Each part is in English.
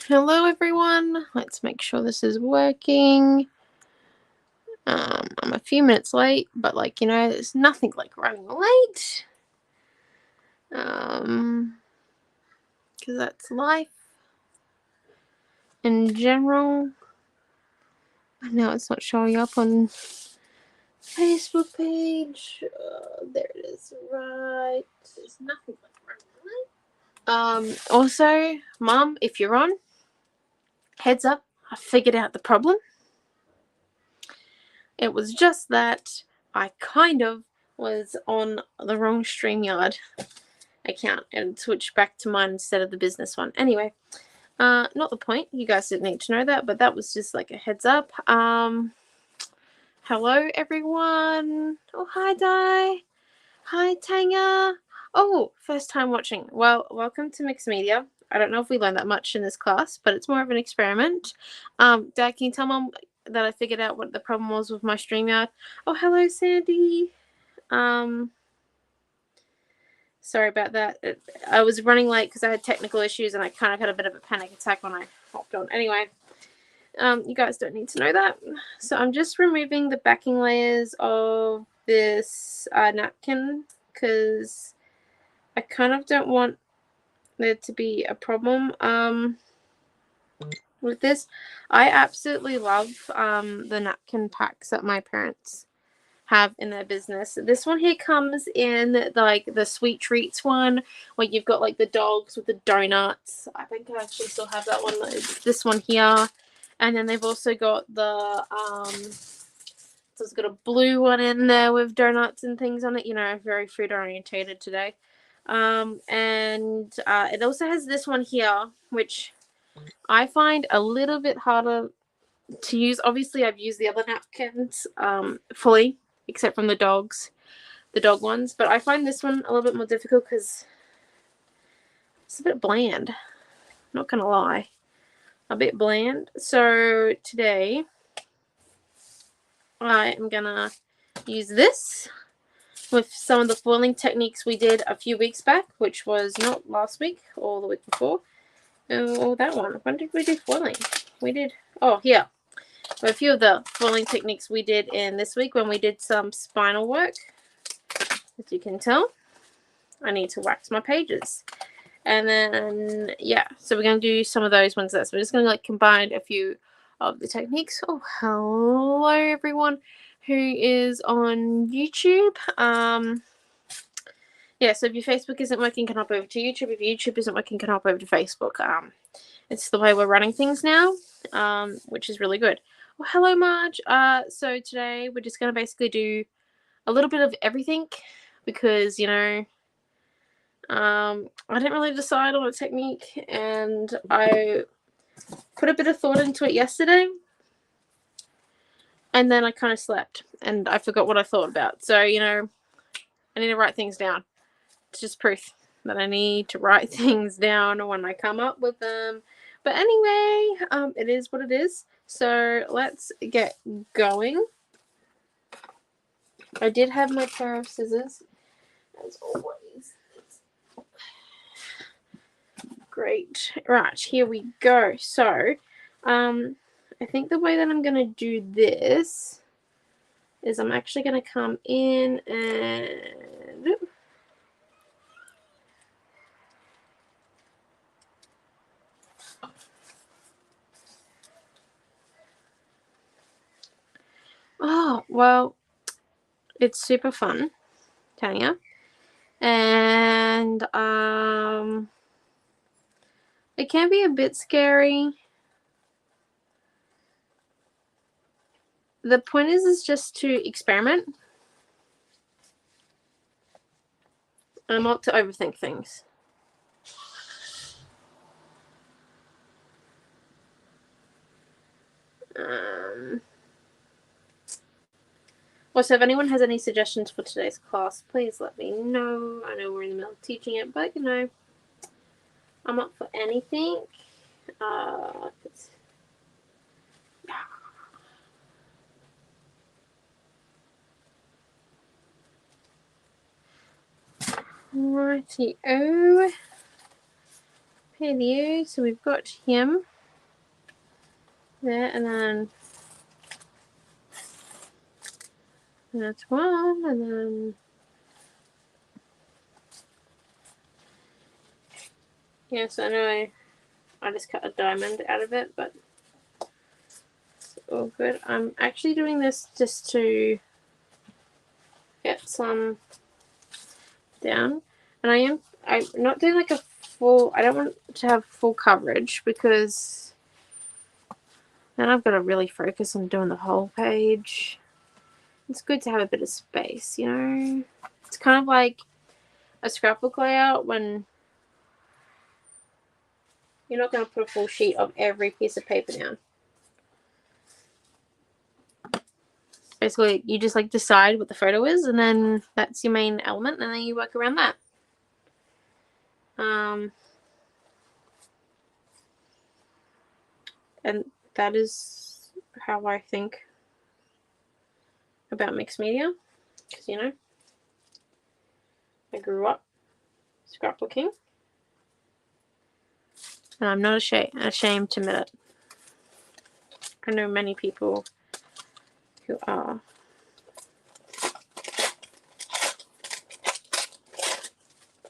Hello everyone, let's make sure this is working. I'm a few minutes late, but there's nothing like running late. Because that's life in general. I know it's not showing up on Facebook page. There it is, right. There's nothing like running late. Also, Mom, if you're on, heads up, I figured out the problem. It was just that I kind of was on the wrong StreamYard account and switched back to mine instead of the business one. Anyway, not the point. You guys didn't need to know that, but that was just like a heads up. Hello everyone. Oh, hi Di. Hi Tanya. Oh, first time watching. Well, welcome to Mixed Media. I don't know if we learned that much in this class, but it's more of an experiment. Dad, can you tell Mom that I figured out what the problem was with my StreamYard? Oh, hello Sandy. Sorry about that. I was running late because I had technical issues and I kind of had a bit of a panic attack when I hopped on. Anyway, you guys don't need to know that. So I'm just removing the backing layers of this napkin because I kind of don't want there to be a problem with this. I absolutely love the napkin packs that my parents have in their business. This one here comes in like the sweet treats one where you've got like the dogs with the donuts. I think I actually still have that one. It's this one here. And then they've also got the so it's got a blue one in there with donuts and things on it, very food orientated today. And it also has this one here, which I find a little bit harder to use. Obviously I've used the other napkins fully, except from the dog ones, but I find this one a little bit more difficult because it's a bit bland, not gonna lie, a bit bland. So today I am gonna use this with some of the foiling techniques we did a few weeks back, which was not last week or the week before. Oh, that one. When did we do foiling? We did, oh yeah, a few of the foiling techniques we did in this week when we did some spinal work. As you can tell, I need to wax my pages. And then, yeah, so we're going to do some of those ones there. So we're just going to combine a few of the techniques. Oh, hello everyone who is on YouTube. Yeah, so if your Facebook isn't working, can hop over to YouTube. If YouTube isn't working, can hop over to Facebook. It's the way we're running things now, which is really good. Well, hello Marge. So today we're just going to basically do a little bit of everything because, I didn't really decide on a technique and I put a bit of thought into it yesterday and then I kind of slept and I forgot what I thought about. So, I need to write things down. It's just proof that I need to write things down when I come up with them. But anyway, it is what it is. So let's get going. I did have my pair of scissors, as always. Great. Right, here we go. So, I think the way that I'm going to do this is I'm actually going to come in and... Oh, well, it's super fun, Tanya. And, it can be a bit scary. The point is just to experiment and not to overthink things. Also, if anyone has any suggestions for today's class, please let me know. I know we're in the middle of teaching it, but I'm up for anything. Righty-o. So we've got him. there, and then that's one, and then yes, I know I just cut a diamond out of it, but it's all good. I'm actually doing this just to get some down, and I'm not doing like a full, I don't want to have full coverage because then I've got to really focus on doing the whole page. It's good to have a bit of space, you know. It's kind of like a scrapbook layout when you're not going to put a full sheet of every piece of paper down. Basically, you just like decide what the photo is, and then that's your main element, and then you work around that. And that is how I think about mixed media, because, you know, I grew up scrapbooking, and I'm not ashamed to admit it. I know many people who are.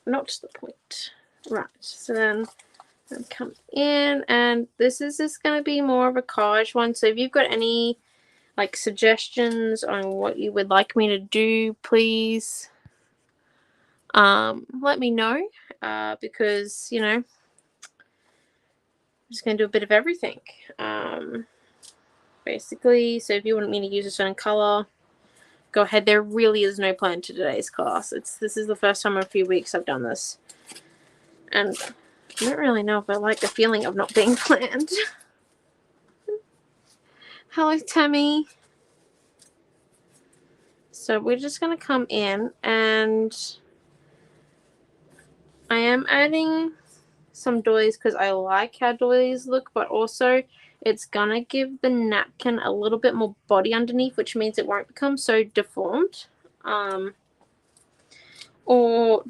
Not to the point. Right, so then I come in, and this is just going to be more of a collage one, so if you've got any like suggestions on what you would like me to do, please let me know, because, you know, I'm just going to do a bit of everything, basically. So if you want me to use a certain color, go ahead. There really is no plan to today's class. This is the first time in a few weeks I've done this, and I don't really know if I like the feeling of not being planned. Hello, Tammy. So we're just going to come in, and I am adding some doilies because I like how doilies look, but also it's going to give the napkin a little bit more body underneath, which means it won't become so deformed. Or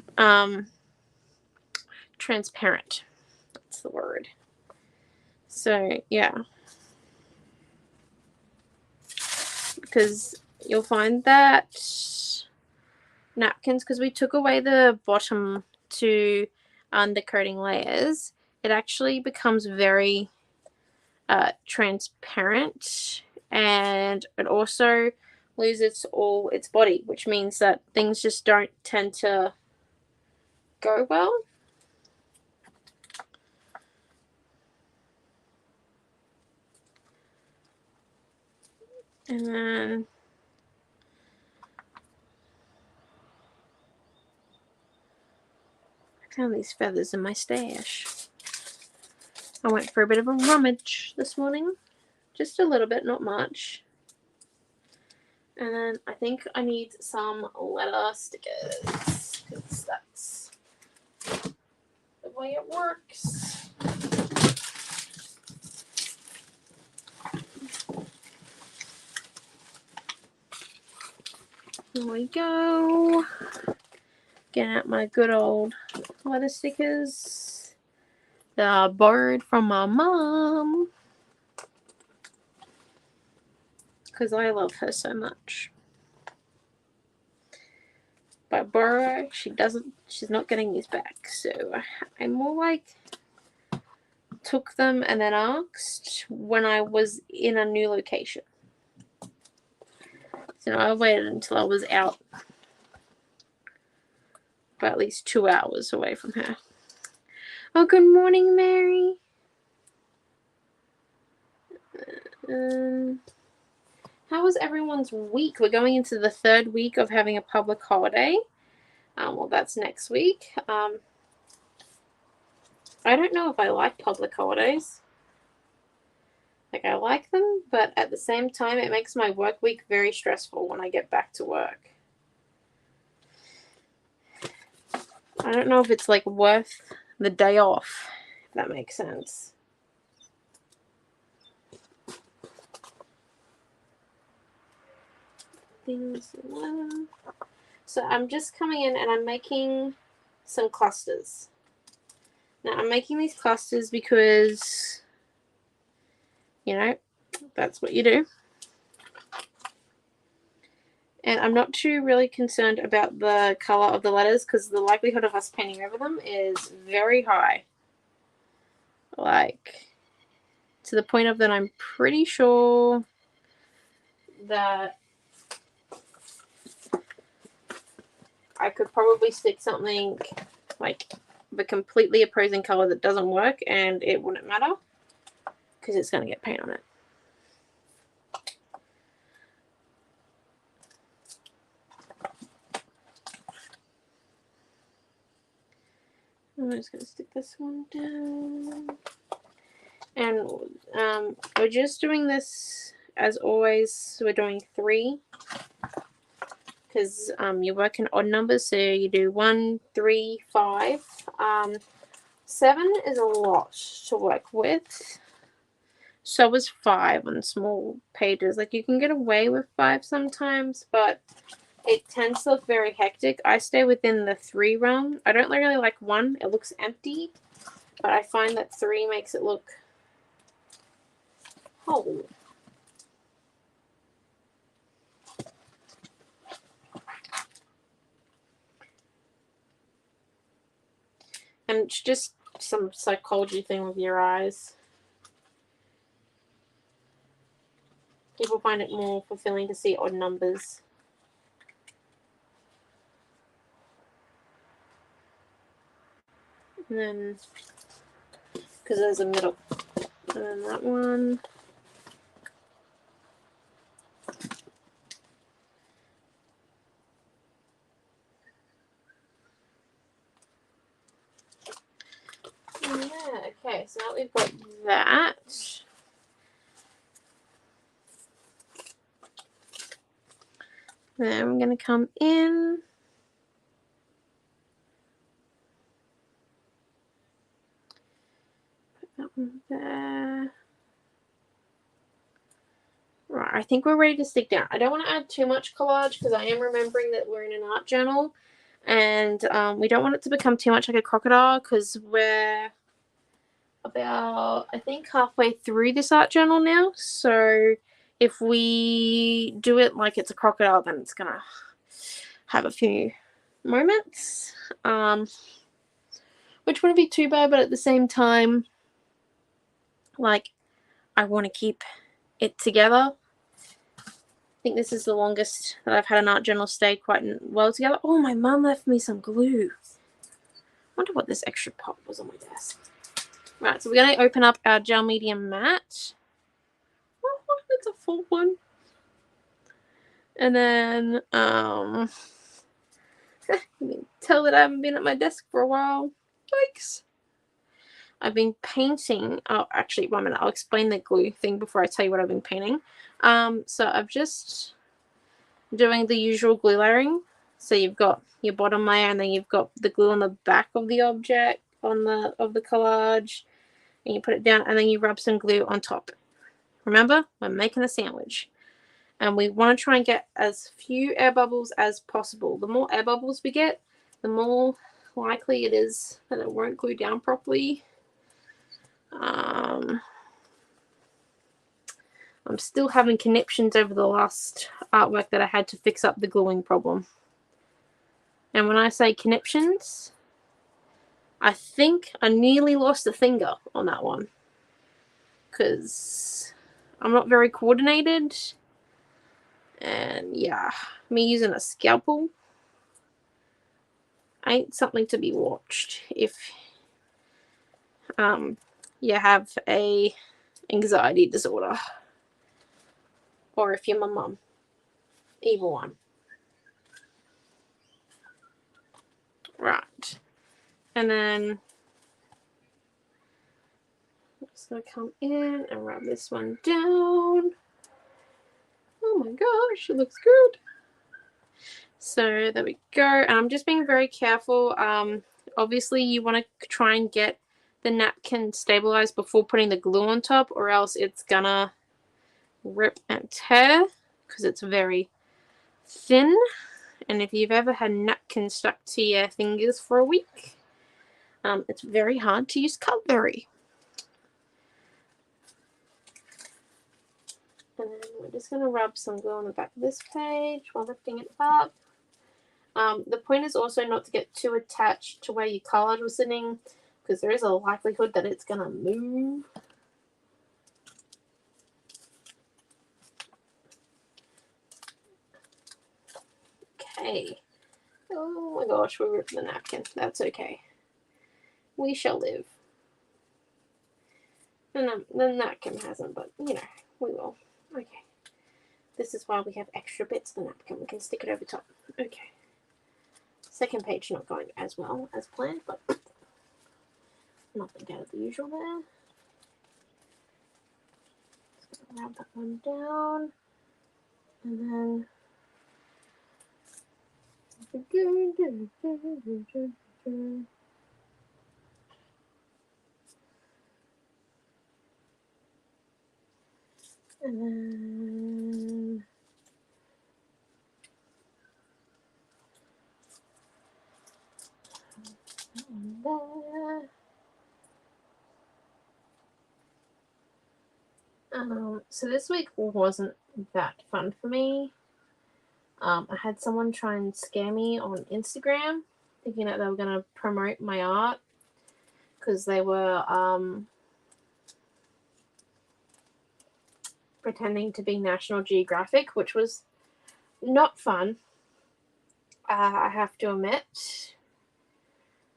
transparent. That's the word. So, yeah. Because you'll find that napkins, because we took away the bottom to undercoating layers, it actually becomes very transparent, and it also loses all its body, which means that things just don't tend to go well. And then I found these feathers in my stash. I went for a bit of a rummage this morning. Just a little bit, not much. And then I think I need some letter stickers, because that's the way it works. Here we go. Getting out my good old letter stickers that I borrowed from my mom, because I love her so much. By borrow, she's not getting these back, so I more like took them and then asked when I was in a new location. So I waited until I was out by at least 2 hours away from her. Oh, good morning, Mary. How was everyone's week? We're going into the 3rd week of having a public holiday. Well, that's next week. I don't know if I like public holidays. Like, I like them, but at the same time, it makes my work week very stressful when I get back to work. I don't know if it's, like, worth the day off, if that makes sense. So I'm just coming in and I'm making some clusters. Now, I'm making these clusters because, you know, that's what you do. And I'm not too really concerned about the color of the letters because the likelihood of us painting over them is very high. Like, to the point of that I'm pretty sure that I could probably stick something like the completely opposing color that doesn't work and it wouldn't matter because it's going to get paint on it. I'm just going to stick this one down. And we're just doing this, as always, we're doing 3. Because you work in odd numbers, so you do 1, 3, 5. 7 is a lot to work with. So is 5 on small pages. Like, you can get away with 5 sometimes, but it tends to look very hectic. I stay within the 3 realm. I don't really like 1. It looks empty. But I find that 3 makes it look whole. And it's just some psychology thing with your eyes. People find it more fulfilling to see odd numbers. And then, because there's a middle. And then that one. Yeah, okay, so now we've got that. Then I'm going to come in. Put that one there. Right, I think we're ready to stick down. I don't want to add too much collage because I am remembering that we're in an art journal. And we don't want it to become too much like a crocodile because we're about, I think, halfway through this art journal now. So if we do it like it's a crocodile, then it's going to have a few moments. Which wouldn't be too bad, but at the same time, like, I want to keep it together. I think this is the longest that I've had an art journal stay quite well together. Oh, my mum left me some glue. I wonder what this extra pop was on my desk. Right, so we're going to open up our gel medium matte. Oh, it's a full one. And then, you can tell that I haven't been at my desk for a while. Yikes. I've been painting. Oh, actually, 1 minute. I'll explain the glue thing before I tell you what I've been painting. So I've just doing the usual glue layering. So you've got your bottom layer, and then you've got the glue on the back of the object of the collage, and you put it down, and then you rub some glue on top. Remember, we're making a sandwich, and we want to try and get as few air bubbles as possible. The more air bubbles we get, the more likely it is that it won't glue down properly. I'm still having conniptions over the last artwork that I had to fix up the gluing problem. And when I say conniptions, I think I nearly lost a finger on that one. Because I'm not very coordinated. And yeah, me using a scalpel ain't something to be watched if you have a anxiety disorder. Or if you're my mum. Either one. Right. And then I'm just going to come in and rub this one down. Oh my gosh, it looks good. So there we go. And I'm just being very careful. Obviously, you want to try and get the napkin stabilized before putting the glue on top, or else it's gonna rip and tear because it's very thin. And if you've ever had napkin stuck to your fingers for a week, it's very hard to use cutlery. And then we're just going to rub some glue on the back of this page while lifting it up. The point is also not to get too attached to where your card was sitting, because there is a likelihood that it's going to move. Okay. Oh my gosh, we ripped the napkin. That's okay. We shall live. And the napkin hasn't, but you know, we will. Okay. This is why we have extra bits of the napkin. We can stick it over top. Okay. Second page not going as well as planned, but nothing out of the usual there. Just gonna wrap that one down. And then so this week wasn't that fun for me. I had someone try and scare me on Instagram, thinking that they were going to promote my art, because they were pretending to be National Geographic, which was not fun. I have to admit,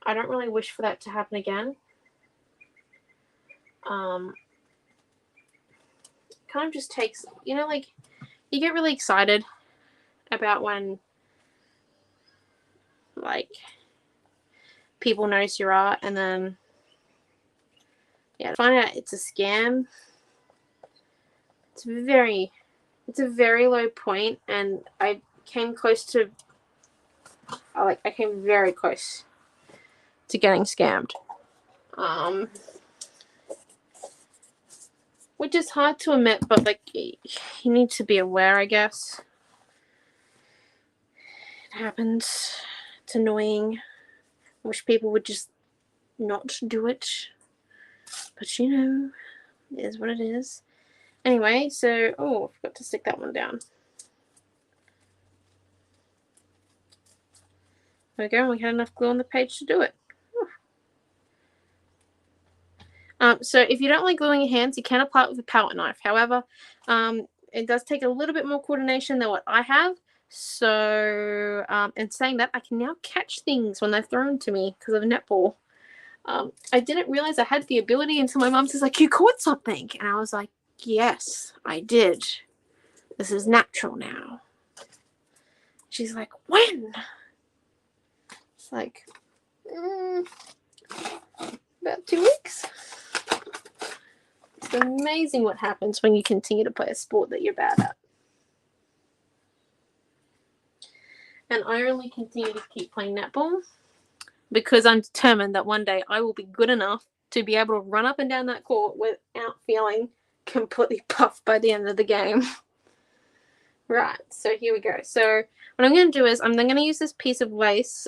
I don't really wish for that to happen again. Kind of just takes, you know, like, you get really excited about when, like, people notice your art, and then, yeah, find out it's a scam. It's a very low point, and I came close to, I came very close to getting scammed. Which is hard to admit, but like, you need to be aware, I guess. It happens. It's annoying. I wish people would just not do it. But you know, it is what it is. Anyway, so, oh, I forgot to stick that one down. There we go, we had enough glue on the page to do it. So if you don't like gluing your hands, you can apply it with a palette knife. However, it does take a little bit more coordination than what I have. So, in saying that, I can now catch things when they're thrown to me because of a netball. I didn't realize I had the ability until my mum says, like, you caught something. And I was like, yes, I did. This is natural now. She's like, when? It's like, about 2 weeks. It's amazing what happens when you continue to play a sport that you're bad at. And I only continue to keep playing netball because I'm determined that one day I will be good enough to be able to run up and down that court without feeling completely puffed by the end of the game. Right, so here we go. So what I'm going to do is I'm going to use this piece of lace,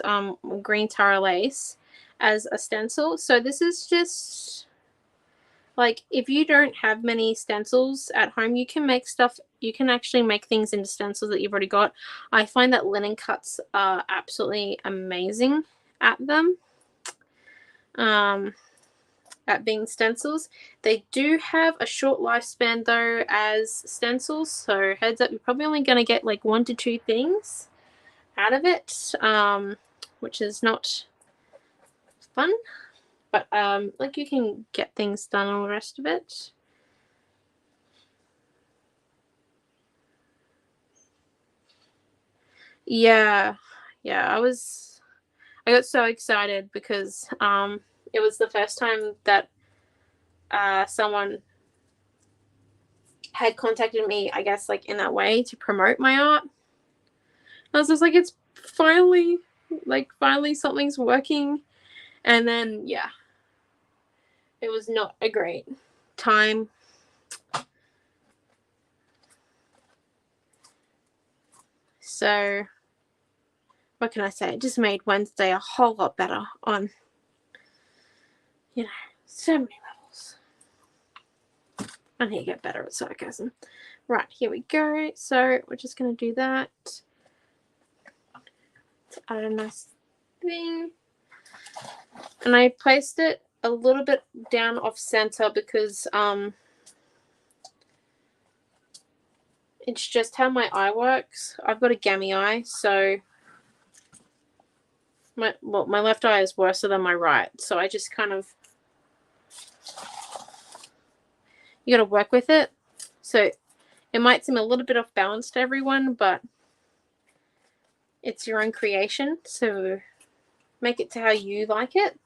green Tara lace, as a stencil. So this is just, like, if you don't have many stencils at home, you can make stuff, you can actually make things into stencils that you've already got. I find that linen cuts are absolutely amazing at them. At being stencils. They do have a short lifespan though as stencils, so heads up, you're probably only going to get like 1 to 2 things out of it, which is not fun, but like, you can get things done on the rest of it. Yeah, I got so excited because it was the first time that someone had contacted me, I guess, like, in that way to promote my art. I was just like, it's finally something's working. And then, yeah, it was not a great time. So, what can I say? It just made Wednesday a whole lot better on, you know, so many levels. I need to get better at sarcasm. Right, here we go. So we're just going to do that. To add a nice thing. And I placed it a little bit down off center because it's just how my eye works. I've got a gammy eye, so my left eye is worse than my right. So I just kind of, you got to work with it. So it might seem a little bit off balance to everyone, but it's your own creation. So make it to how you like it.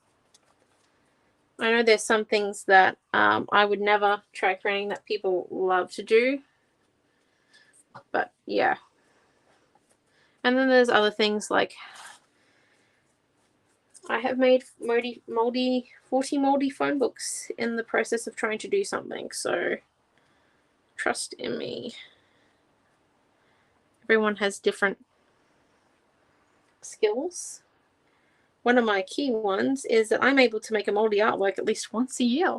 I know there's some things that I would never try creating that people love to do. But yeah. And then there's other things like I have made 40 moldy phone books in the process of trying to do something. So trust in me. Everyone has different skills. One of my key ones is that I'm able to make a moldy artwork at least once a year.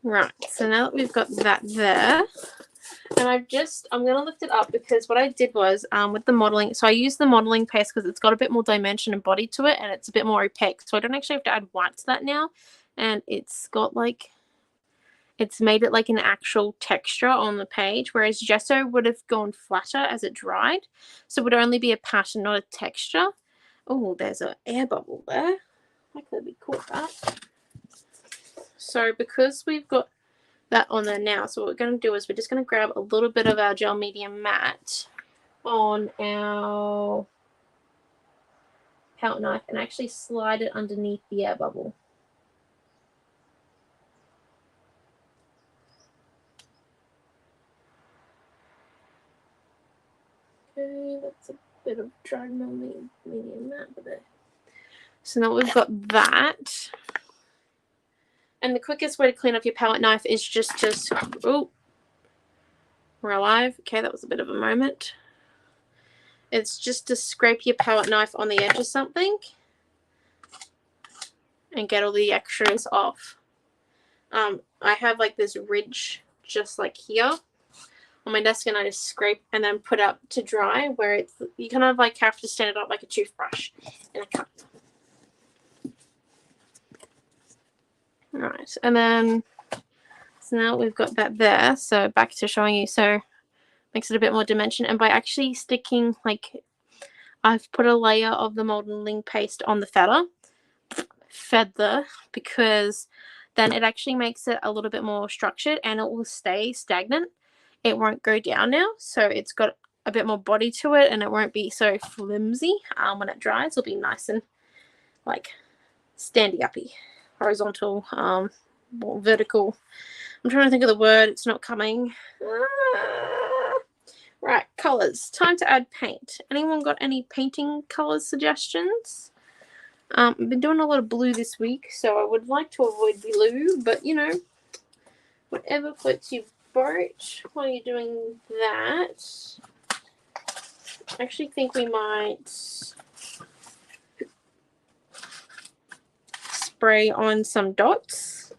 Right, so now that we've got that there, and I'm going to lift it up because what I did was with the modeling, so I used the modeling paste because it's got a bit more dimension and body to it, and it's a bit more opaque. So I don't actually have to add white to that now, and it's got like, it's made it like an actual texture on the page, whereas gesso would have gone flatter as it dried. So it would only be a pattern, not a texture. Oh, there's an air bubble there. I could be caught that. So because we've got that on there now, so what we're going to do is we're just going to grab a little bit of our gel medium matte on our palette knife and actually slide it underneath the air bubble. Okay, that's a bit of dried medium matte there. So now we've got that. And the quickest way to clean up your palette knife is just to, oh, we're alive. Okay, that was a bit of a moment. It's just to scrape your palette knife on the edge of something and get all the extras off. I have like this ridge just like here on my desk, and I just scrape and then put up to dry, where it's, you kind of like have to stand it up like a toothbrush in a cup. Right, and then so now we've got that there. So back to showing you. So makes it a bit more dimension, and by actually sticking, like, I've put a layer of the modeling paste on the feather, because then it actually makes it a little bit more structured and it will stay stagnant. It won't go down now, so it's got a bit more body to it and it won't be so flimsy. When it dries, it'll be nice and like standy-uppy, horizontal, more vertical. I'm trying to think of the word, it's not coming. Right, colors. Time to add paint. Anyone got any painting color suggestions? I've been doing a lot of blue this week, so I would like to avoid blue, but you know, whatever floats your boat while you're doing that. I actually think we might spray on some dots.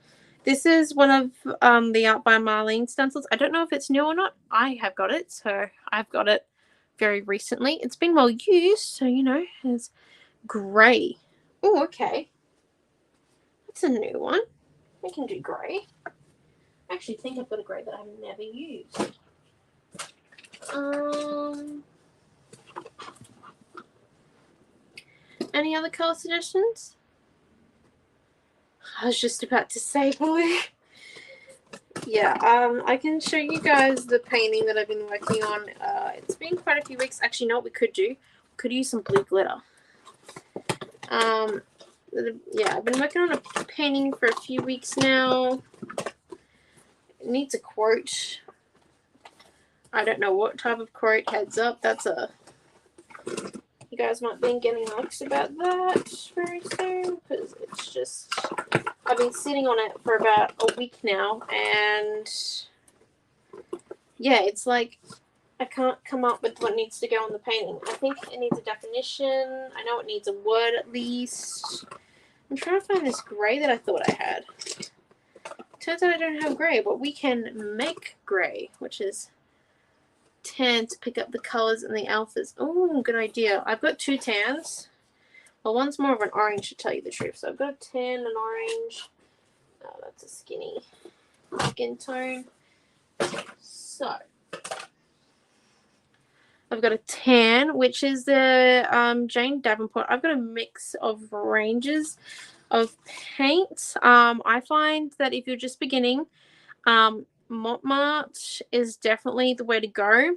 This is one of the Art by Marlene stencils. I don't know if it's new or not. I have got it, so I've got it very recently. It's been well used, so you know, it's grey. Oh, okay. That's a new one. I can do grey. I actually think I've got a grey that I've never used. Any other colour suggestions? I was just about to say blue. Yeah, I can show you guys the painting that I've been working on. It's been quite a few weeks. Actually, you know what we could do? We could use some blue glitter. Yeah, I've been working on a painting for a few weeks now. It needs a quote. I don't know what type of quote. Heads up, that's a... You guys might be getting looks about that very soon, because it's just... I've been sitting on it for about a week now, and yeah, it's like I can't come up with what needs to go on the painting. I think it needs a definition. I know it needs a word at least. I'm trying to find this grey that I thought I had. Turns out I don't have grey, but we can make grey, which is 10 to pick up the colours and the alphas. Oh, good idea. I've got 2 tans. Well, one's more of an orange to tell you the truth. So I've got a tan, an orange. Oh, that's a skinny skin tone. So I've got a tan, which is the Jane Davenport. I've got a mix of ranges of paints. I find that if you're just beginning, Montmartre is definitely the way to go.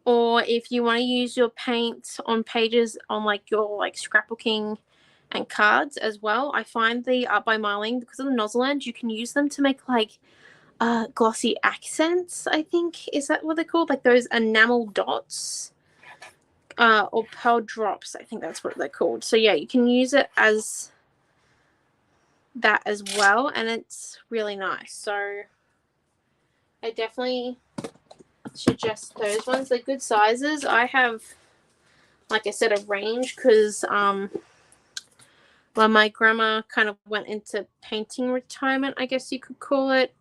Or if you want to use your paints on pages on like your like scrapbooking and cards as well, I find the Art by Marling, because of the nozzle end, you can use them to make like glossy accents, I think. Is that what they're called? Like those enamel dots or pearl drops. I think that's what they're called. So yeah, you can use it as that as well, and it's really nice. So I definitely suggest those ones. They're good sizes. I have, like I said, a range because well, my grandma kind of went into painting retirement, I guess you could call it.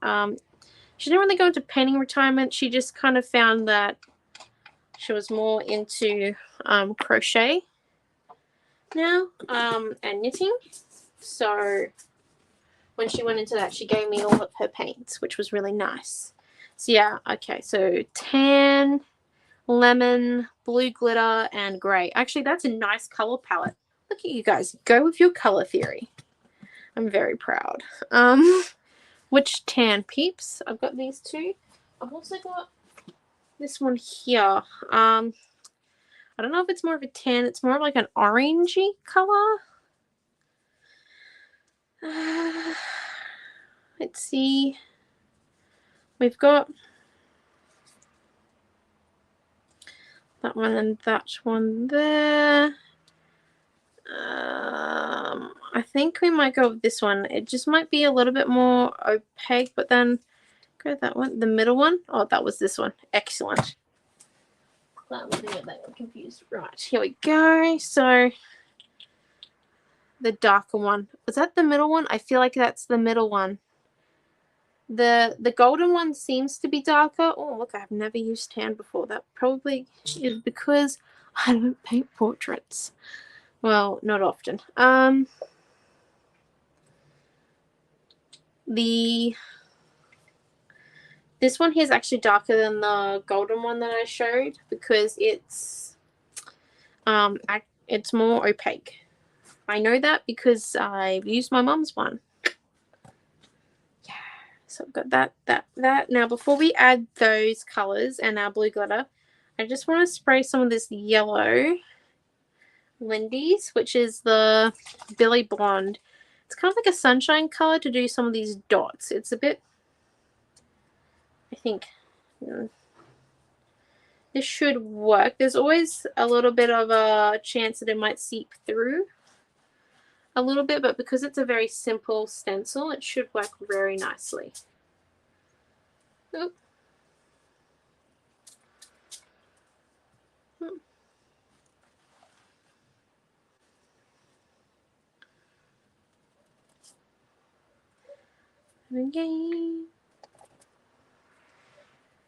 She didn't really go into painting retirement. She just kind of found that she was more into crochet now and knitting. So when she went into that, she gave me all of her paints, which was really nice. So yeah, okay, so tan, lemon, blue glitter, and grey. Actually, that's a nice color palette. Look at you guys. Go with your color theory. I'm very proud. Which tan peeps? I've got these 2. I've also got this one here. I don't know if it's more of a tan. It's more of like an orangey color. Let's see. We've got that one and that one there. I think we might go with this one. It just might be a little bit more opaque, but then go that one. The middle one. Oh, that was this one. Excellent. That was get that one confused. Right, here we go. So the darker one. Was that the middle one? I feel like that's the middle one. The golden one seems to be darker. Oh, look, I've never used tan before. That probably is because I don't paint portraits. Well, not often. This one here is actually darker than the golden one that I showed because it's more opaque. I know that because I've used my mum's one. Yeah, so I've got that. Now, before we add those colors and our blue glitter, I just want to spray some of this yellow Lindy's, which is the Billy Blonde. It's kind of like a sunshine color to do some of these dots. It's a bit, I think, this should work. There's always a little bit of a chance that it might seep through a little bit, but because it's a very simple stencil, it should work very nicely. Oop. And again,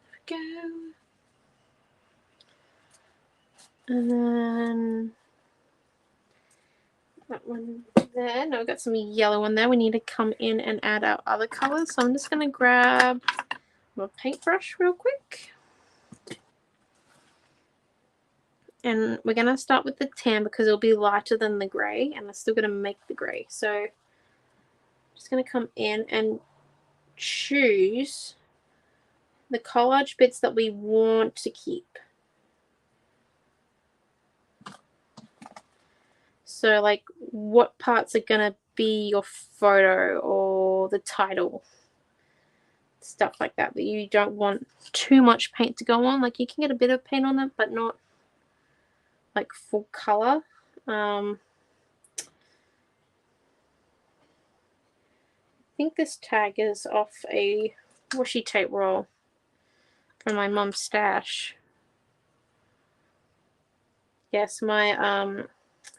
there we go. And then that one there. Now we've got some yellow one there. We need to come in and add our other colors. So I'm just going to grab my paintbrush real quick. And we're going to start with the tan because it'll be lighter than the grey. And I'm still going to make the grey. So I'm just going to come in and choose the collage bits that we want to keep. So like what parts are going to be your photo or the title, stuff like that you don't want too much paint to go on. Like you can get a bit of paint on them, but not like full color. I think this tag is off a washi tape roll. from my mum's stash. Yes, my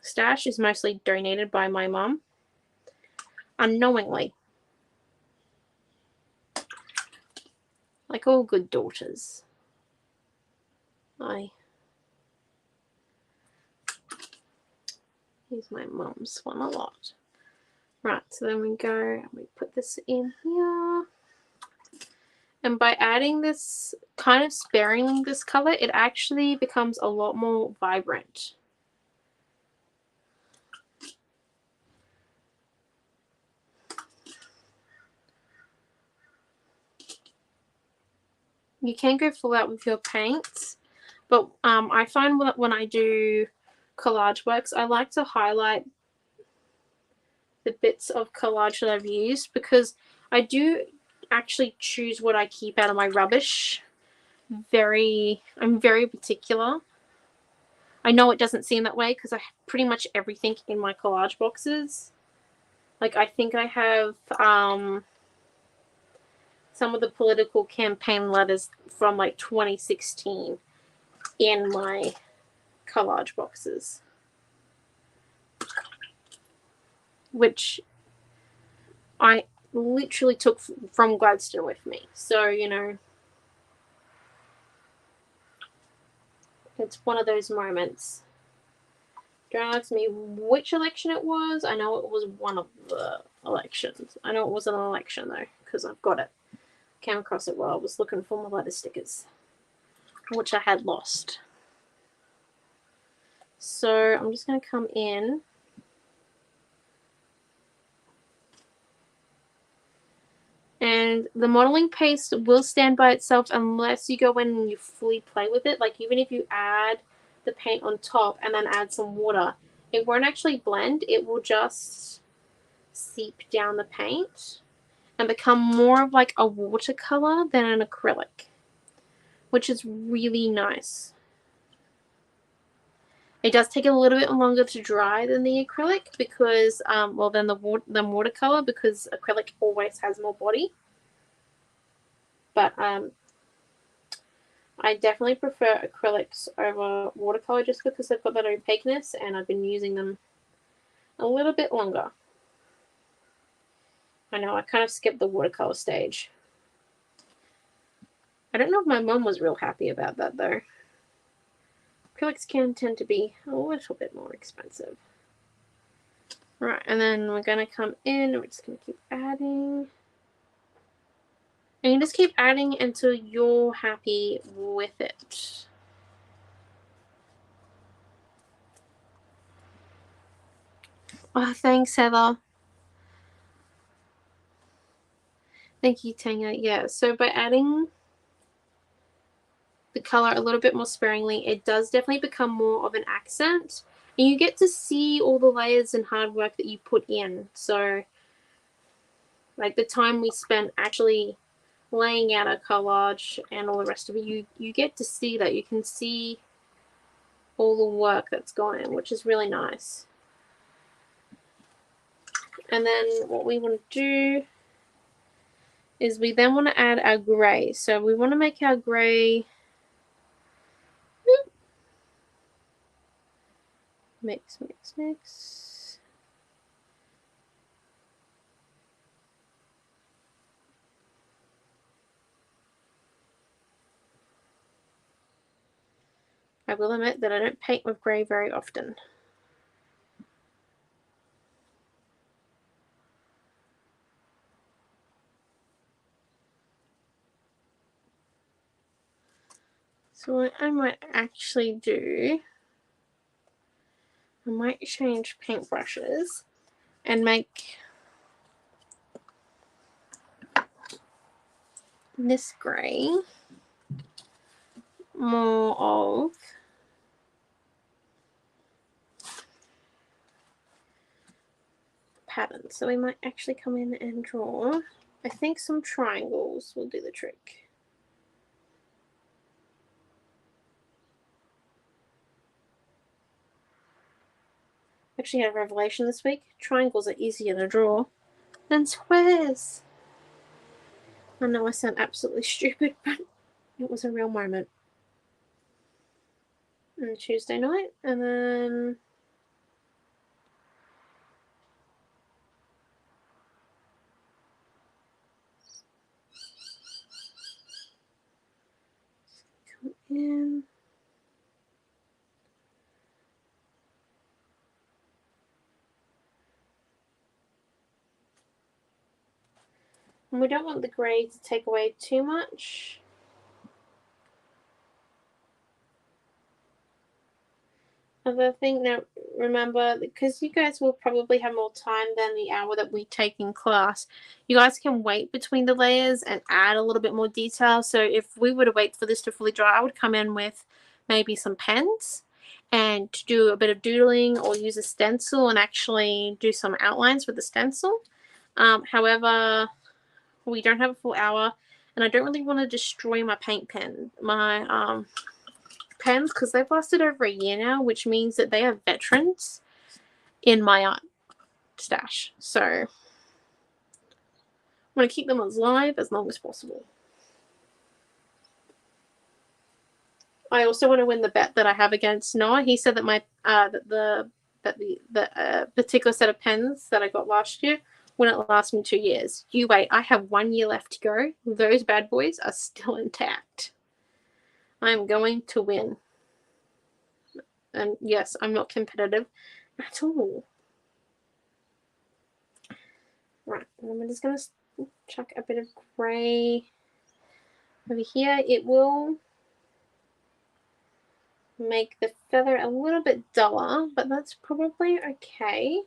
stash is mostly donated by my mum, unknowingly. Like all good daughters. I use my mum's one a lot. Right, so then we go and we put this in here. And by adding this, kind of sparingly this color, it actually becomes a lot more vibrant. You can go full out with your paints, but I find that when I do collage works, I like to highlight the bits of collage that I've used, because I do actually choose what I keep out of my rubbish. I'm very particular. I know it doesn't seem that way because I have pretty much everything in my collage boxes. Like, I think I have some of the political campaign letters from like 2016 in my collage boxes, which I literally took from Gladstone with me. So, you know, it's one of those moments. Don't ask me which election it was. I know it was one of the elections. I know it was an election though, because I've got it. Came across it while I was looking for my letter stickers, which I had lost. So I'm just going to come in and the modeling paste will stand by itself unless you go in and you fully play with it. Like, even if you add the paint on top and then add some water, it won't actually blend. It will just seep down the paint and become more of like a watercolor than an acrylic, which is really nice. It does take a little bit longer to dry than the acrylic because, well, than watercolor, because acrylic always has more body. But I definitely prefer acrylics over watercolor just because they've got that opaqueness, and I've been using them a little bit longer. I know I kind of skipped the watercolor stage. I don't know if my mum was real happy about that though. Acrylics can tend to be a little bit more expensive. Right, and then we're going to come in and we're just going to keep adding. And you just keep adding until you're happy with it. Oh, thanks, Heather. Thank you, Tanya. Yeah, so by adding the color a little bit more sparingly, it does definitely become more of an accent. And you get to see all the layers and hard work that you put in. So, like, the time we spent actually laying out a collage and all the rest of it, you get to see that. You can see all the work that's gone in, which is really nice. And then what we want to do is we then want to add our gray. So we want to make our gray mix. I will admit that I don't paint with gray very often. So what I might actually do, I might change paintbrushes and make this gray more of pattern. So we might actually come in and draw, I think, some triangles will do the trick. Actually had a revelation this week. Triangles are easier to draw than squares. I know I sound absolutely stupid, but It was a real moment. And Tuesday night, and then come in. And we don't want the grey to take away too much. Other thing, now remember, because you guys will probably have more time than the hour that we take in class, you guys can wait between the layers and add a little bit more detail. So if we were to wait for this to fully dry, I would come in with maybe some pens and do a bit of doodling, or use a stencil and actually do some outlines with the stencil. However, we don't have a full hour, and I don't really want to destroy my paint pen, my pens, because they've lasted over a year now, which means that they are veterans in my art stash. So I'm going to keep them alive as long as possible. I also want to win the bet that I have against Noah. He said that my the particular set of pens that I got last year wouldn't last me 2 years. You wait, I have 1 year left to go. Those bad boys are still intact. I'm going to win. And yes, I'm not competitive at all. Right, and I'm just going to chuck a bit of grey over here. It will make the feather a little bit duller, but that's probably okay.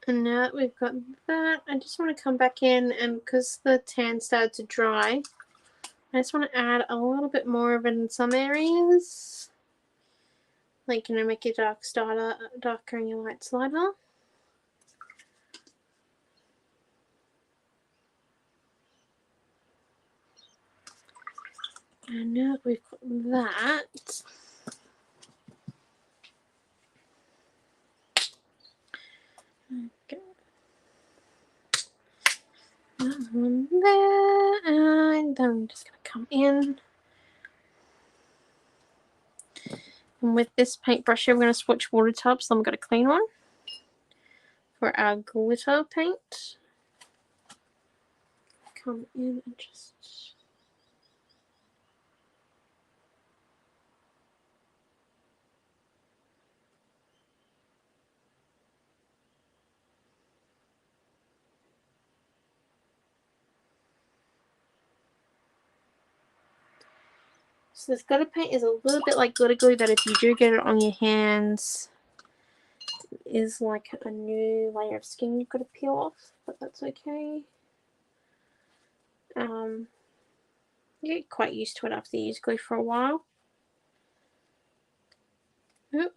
And now that we've got that, I just want to come back in, and because the tan started to dry, I just want to add a little bit more of it in some areas. Like, you know, make your dark darker and your lights lighter. And now that we've got that, okay. That one there, and then I'm just going to come in. And with this paintbrush here, we're going to switch water tubs, so I'm going to clean one for our glitter paint. Come in and just... So this glitter paint is a little bit like glitter glue, that if you do get it on your hands, is like a new layer of skin you've got to peel off, but that's okay. You get quite used to it after you use glue for a while. Oop.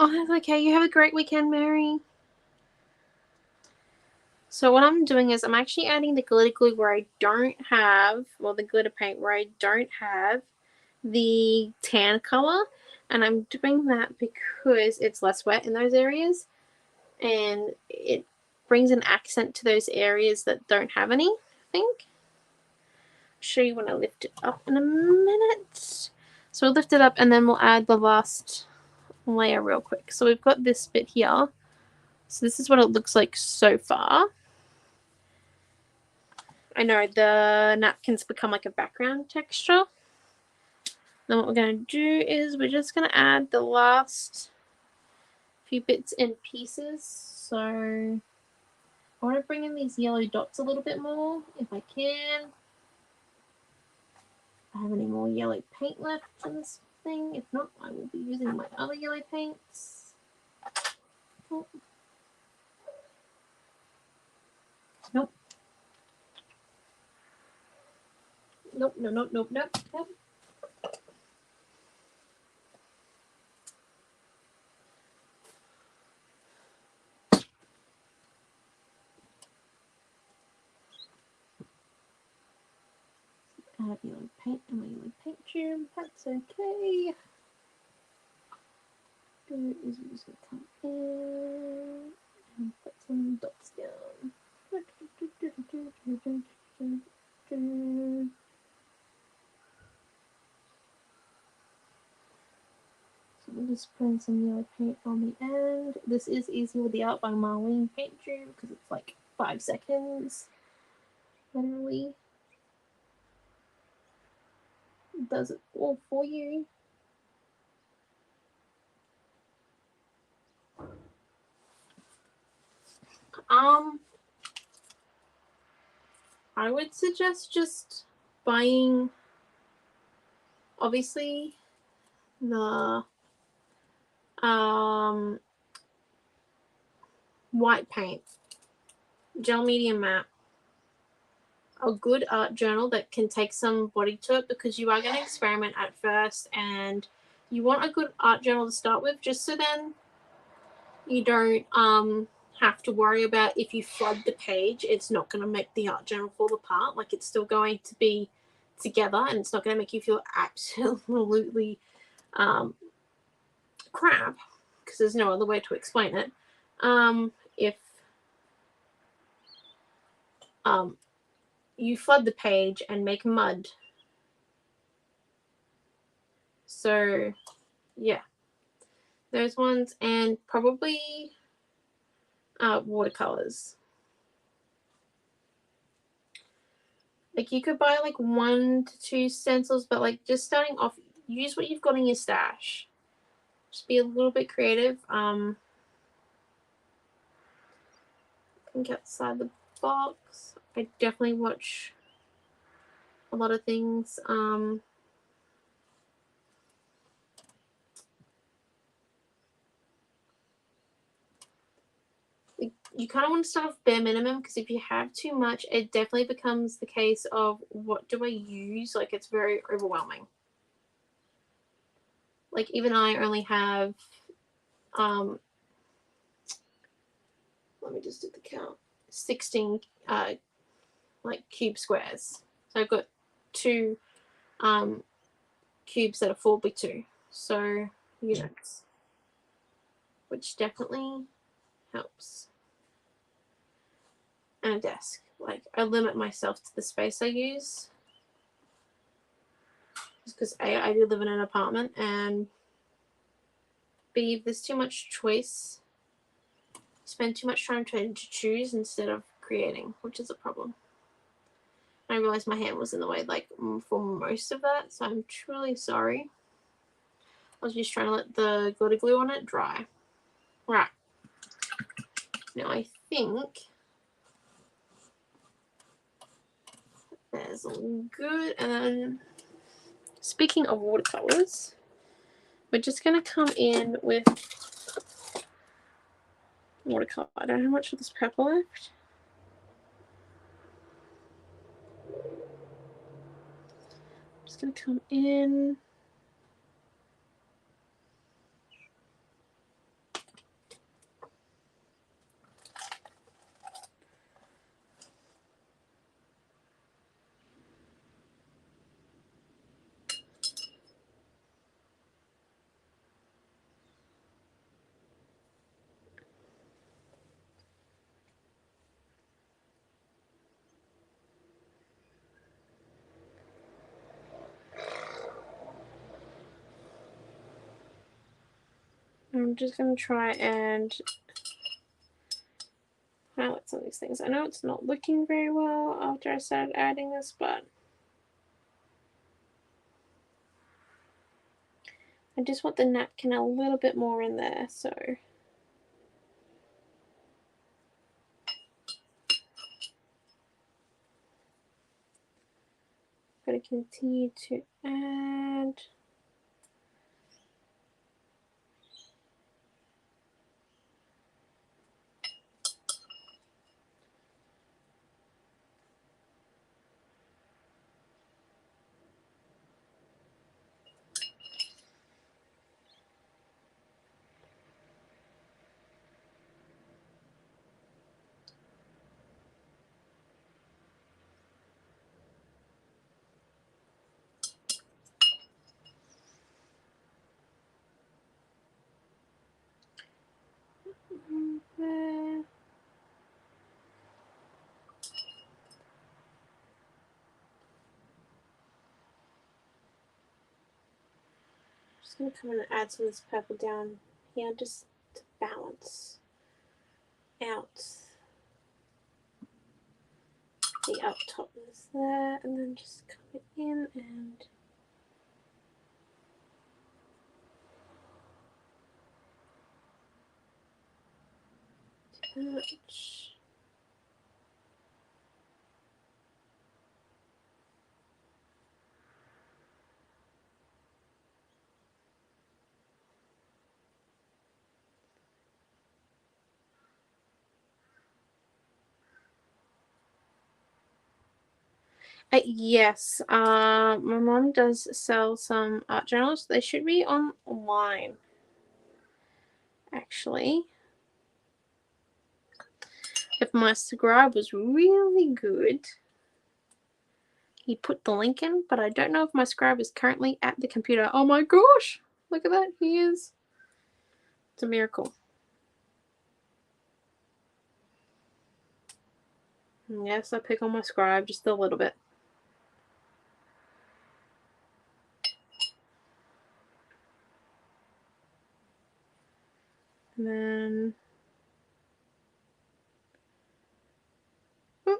Oh, that's okay. You have a great weekend, Mary. So what I'm doing is I'm actually adding the glitter glue where I don't have, well, the glitter paint where I don't have the tan color, and I'm doing that because it's less wet in those areas and it brings an accent to those areas that don't have any, I think. I'll show you when I lift it up in a minute. So we'll lift it up and then we'll add the last layer real quick. So we've got this bit here. So this is what it looks like so far. I know the napkins become like a background texture. Then what we're going to do is we're just going to add the last few bits and pieces. So I want to bring in these yellow dots a little bit more if I can. If I have any more yellow paint left in this thing. If not, I will be using my other yellow paints. Oh. Nope. Nope, no, nope, nope, nope, nope. I have yellow paint in my yellow paint tube. That's okay. Do is we're just gonna come in and put some dots down. So we'll just put some yellow paint on the end. This is easy with the Art by Marlene paint tube because it's like 5 seconds. Literally does it all for you. I would suggest just buying, obviously, the white paint, gel medium matte, a good art journal that can take some body to it, because you are going to experiment at first and you want a good art journal to start with, just so then you don't have to worry about if you flood the page, it's not going to make the art journal fall apart. Like, it's still going to be together and it's not going to make you feel absolutely crap, because there's no other way to explain it. If you flood the page and make mud. So yeah, those ones, and probably watercolors. Like, you could buy like 1 to 2 stencils, but like, just starting off, use what you've got in your stash. Just be a little bit creative. Think outside the box. I definitely watch a lot of things. You kind of want to start off bare minimum, because if you have too much, it definitely becomes the case of, what do I use? Like, it's very overwhelming. Like, even I only have, let me just do the count, 16 like cube squares. So I've got 2 cubes that are 4x2, so units, which definitely helps. And a desk. Like, I limit myself to the space I use, just because I do live in an apartment, and B, if there's too much choice, spend too much time trying to choose instead of creating, which is a problem. I realized my hand was in the way, like, for most of that, so I'm truly sorry. I was just trying to let the glitter glue on it dry. Right. Now I think there's all good. And then, speaking of watercolors, we're just going to come in with watercolor. I don't have much of this purple left. I'm just going to come in. I'm just going to try and highlight some of these things. I know it's not looking very well after I started adding this, but I just want the napkin a little bit more in there, so I'm going to continue to add. There. Just going to come in and add some of this purple down here just to balance out the up topness there, and then just come it in and touch. Yes, my mom does sell some art journals. They should be online, actually. If my scribe was really good, he'd put the link in, but I don't know if my scribe is currently at the computer. Oh my gosh! Look at that, he is. It's a miracle. Yes, I pick on my scribe just a little bit. And then I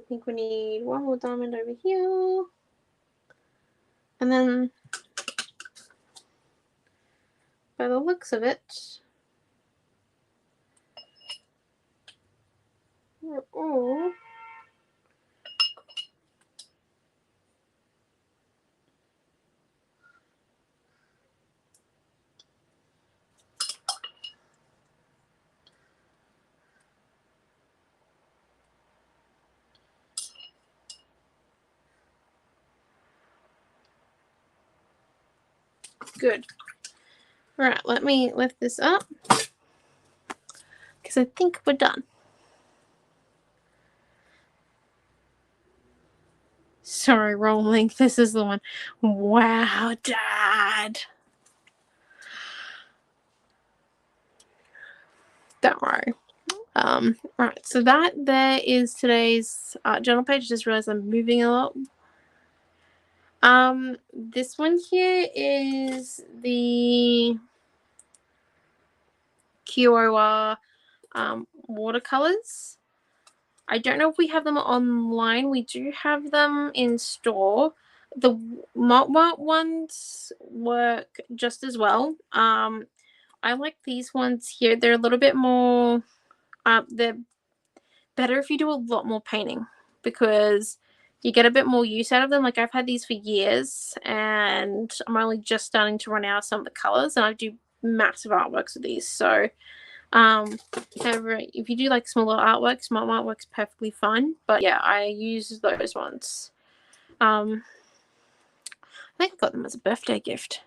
think we need one more diamond over here. And then by the looks of it, we're all good. Right, let me lift this up because I think we're done. Sorry, wrong link. This is the one. Wow, Dad. Don't worry. Right, so that there is today's journal page. Just realized I'm moving a lot. This one here is the QOR watercolors. I don't know if we have them online. We do have them in store. The matte ones work just as well. I like these ones here. They're a little bit more, they're better if you do a lot more painting because you get a bit more use out of them. Like I've had these for years and I'm only just starting to run out of some of the colors, and I do massive artworks with these. So however, if you do like smaller artworks, my artwork's perfectly fine. But yeah, I use those ones. I think I got them as a birthday gift.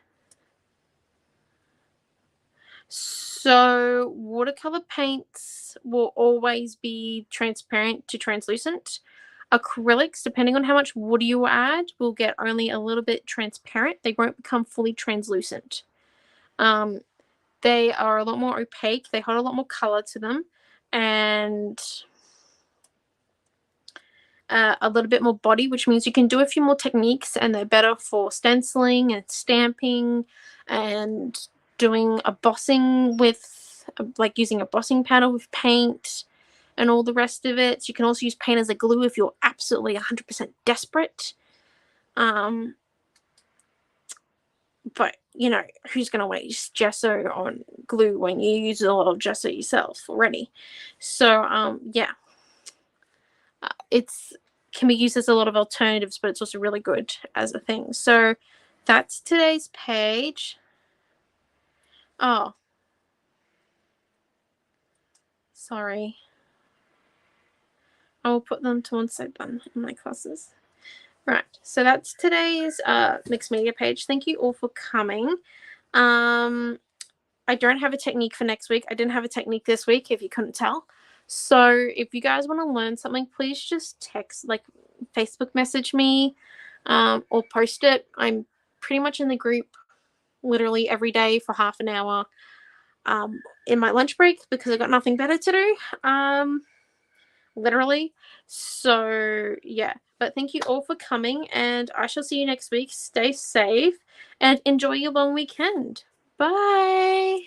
So watercolor paints will always be transparent to translucent. Acrylics, depending on how much water you add, will get only a little bit transparent. They won't become fully translucent. They are a lot more opaque. They hold a lot more color to them. And a little bit more body, which means you can do a few more techniques, and they're better for stenciling and stamping and doing embossing with, like, using a embossing powder with paint and all the rest of it. So you can also use paint as a glue if you're absolutely 100% desperate. But, you know, who's going to waste gesso on glue when you use a lot of gesso yourself already? So, yeah. It's can be used as a lot of alternatives, but it's also really good as a thing. So that's today's page. Oh. Sorry. I will put them to one side then in my classes. Right, so that's today's mixed media page. Thank you all for coming. I don't have a technique for next week. I didn't have a technique this week, if you couldn't tell. So if you guys want to learn something, please just text, like, Facebook message me, or post it. I'm pretty much in the group literally every day for half an hour in my lunch break because I've got nothing better to do. Literally. So yeah, but thank you all for coming, and I shall see you next week. Stay safe and enjoy your long weekend. Bye.